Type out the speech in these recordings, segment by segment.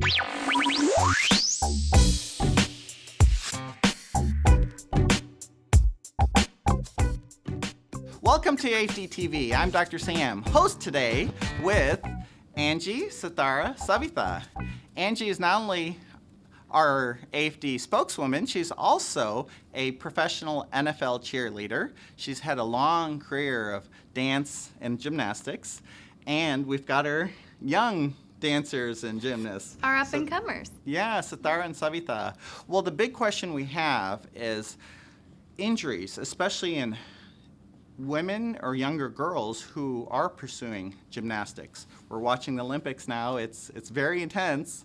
Welcome to AFD-TV. I'm Dr. Sam, host today with Angie, Sithara, Savitha. Angie is not only our AFD spokeswoman, she's also a professional NFL cheerleader. She's had a long career of dance and gymnastics, and we've got our young dancers and gymnasts. Our up-and-comers. Yeah, Sithara and Savitha. Well, the big question we have is injuries, especially in women or younger girls who are pursuing gymnastics. We're watching the Olympics now. It's very intense.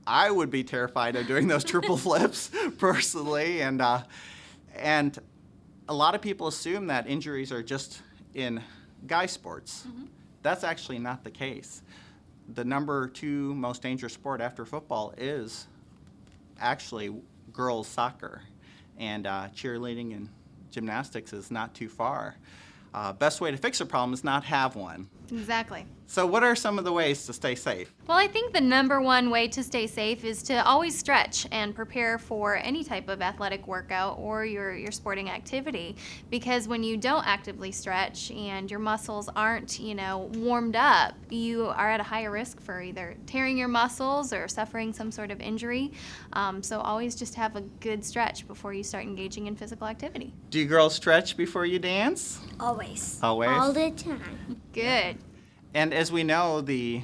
I would be terrified of doing those triple flips personally, and a lot of people assume that injuries are just in guy sports. Mm-hmm. That's actually not the case. The number 2 most dangerous sport after football is actually girls soccer, and cheerleading and gymnastics is not too far. Best way to fix a problem is not have one. Exactly. So what are some of the ways to stay safe? Well, I think the number one way to stay safe is to always stretch and prepare for any type of athletic workout or your sporting activity, because when you don't actively stretch and your muscles aren't, warmed up, you are at a higher risk for either tearing your muscles or suffering some sort of injury. So always just have a good stretch before you start engaging in physical activity. Do you girls stretch before you dance? Always. Always? All the time. Good. And as we know, the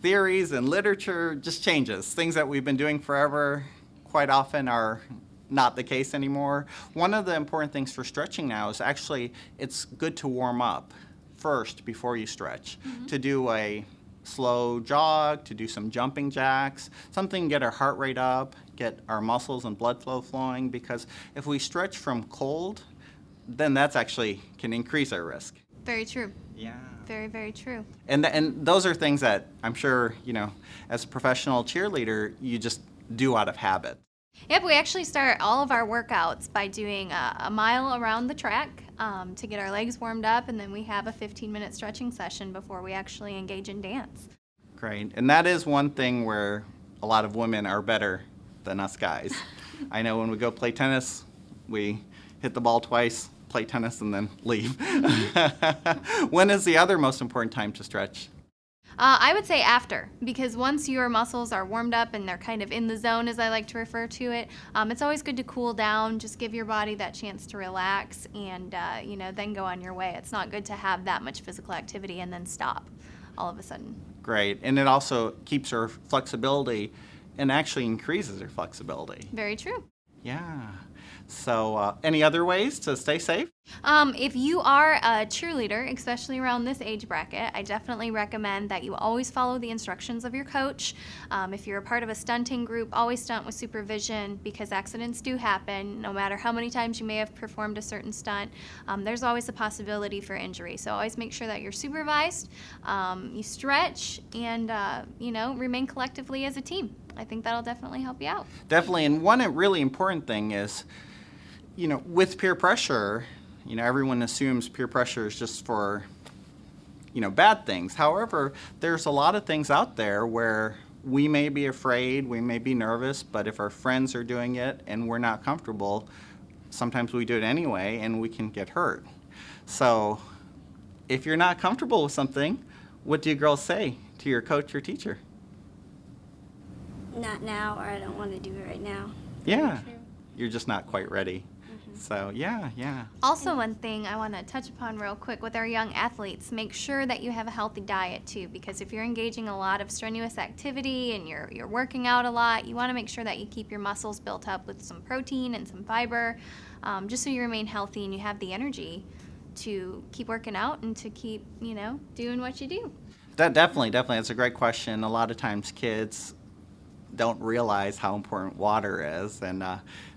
theories and literature just changes. Things that we've been doing forever quite often are not the case anymore. One of the important things for stretching now is actually it's good to warm up first before you stretch. Mm-hmm. To do a slow jog, to do some jumping jacks, something to get our heart rate up, get our muscles and blood flow flowing, because if we stretch from cold, then that's actually can increase our risk. Very true. Yeah. Very, very true. And those are things that I'm sure, as a professional cheerleader, you just do out of habit. Yep, we actually start all of our workouts by doing a mile around the track to get our legs warmed up, and then we have a 15-minute stretching session before we actually engage in dance. Great. And that is one thing where a lot of women are better than us guys. I know when we go play tennis, we hit the ball twice, play tennis, and then leave. When is the other most important time to stretch? I would say after, because once your muscles are warmed up and they're kind of in the zone, as I like to refer to it, it's always good to cool down, just give your body that chance to relax, and then go on your way. It's not good to have that much physical activity and then stop all of a sudden. Great. And it also keeps our flexibility and actually increases our flexibility. Very true. Yeah. So any other ways to stay safe? If you are a cheerleader, especially around this age bracket, I definitely recommend that you always follow the instructions of your coach. If you're a part of a stunting group, always stunt with supervision, because accidents do happen. No matter how many times you may have performed a certain stunt, there's always a possibility for injury. So always make sure that you're supervised, you stretch, and remain collectively as a team. I think that'll definitely help you out. Definitely. And one really important thing is, with peer pressure, everyone assumes peer pressure is just for, bad things. However, there's a lot of things out there where we may be afraid, we may be nervous, but if our friends are doing it and we're not comfortable, sometimes we do it anyway and we can get hurt. So if you're not comfortable with something, what do you girls say to your coach or teacher? Not now, or I don't want to do it right now. Yeah, you're just not quite ready. So yeah. Also, one thing I want to touch upon real quick with our young athletes, make sure that you have a healthy diet too, because if you're engaging a lot of strenuous activity and you're working out a lot, you want to make sure that you keep your muscles built up with some protein and some fiber, just so you remain healthy and you have the energy to keep working out and to keep, doing what you do. That definitely, that's a great question. A lot of times kids don't realize how important water is, and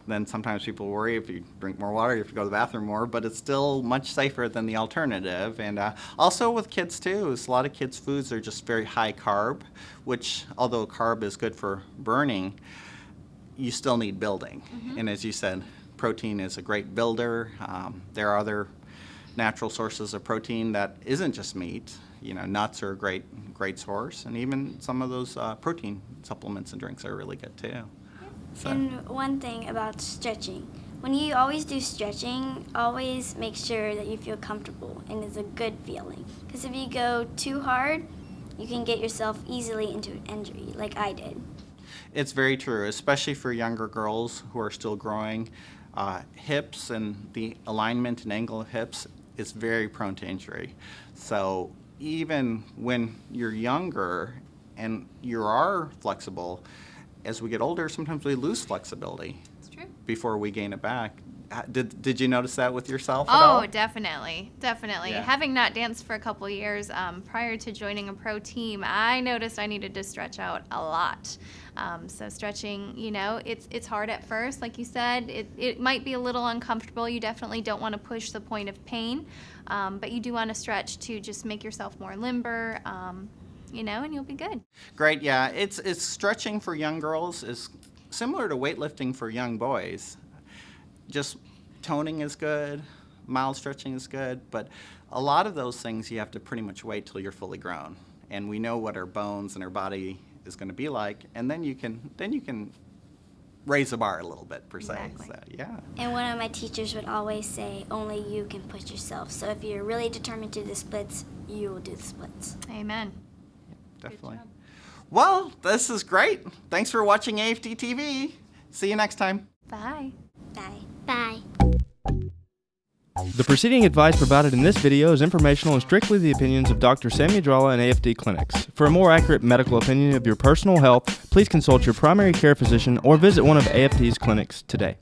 then sometimes people worry if you drink more water, you have to go to the bathroom more, but it's still much safer than the alternative. And also with kids too, is a lot of kids' foods are just very high carb, which although carb is good for burning, you still need building. Mm-hmm. And as you said, protein is a great builder. There are other natural sources of protein that isn't just meat. Nuts are a great source, and even some of those protein supplements and drinks are really good too. So. And one thing about stretching. When you always do stretching, always make sure that you feel comfortable and it's a good feeling. Because if you go too hard, you can get yourself easily into an injury, like I did. It's very true, especially for younger girls who are still growing. Hips and the alignment and angle of hips is very prone to injury. So even when you're younger and you are flexible, as we get older, sometimes we lose flexibility. Before we gain it back. Did you notice that with yourself at all? Oh, definitely. Yeah. Having not danced for a couple years prior to joining a pro team, I noticed I needed to stretch out a lot. So stretching, it's hard at first, like you said. It might be a little uncomfortable. You definitely don't want to push the point of pain, but you do want to stretch to just make yourself more limber, and you'll be good. Great, yeah. It's stretching for young girls is similar to weightlifting for young boys. Just toning is good, mild stretching is good, but a lot of those things you have to pretty much wait till you're fully grown. And we know what our bones and our body is going to be like, and then you can raise the bar a little bit, per se. Exactly. So, yeah. And one of my teachers would always say, only you can push yourself. So if you're really determined to do the splits, you will do the splits. Amen. Definitely. Well, this is great. Thanks for watching AFD-TV. See you next time. Bye. Bye. Bye. The preceding advice provided in this video is informational and strictly the opinions of Dr. Sammy Adrala and AFD Clinics. For a more accurate medical opinion of your personal health, please consult your primary care physician or visit one of AFD's clinics today.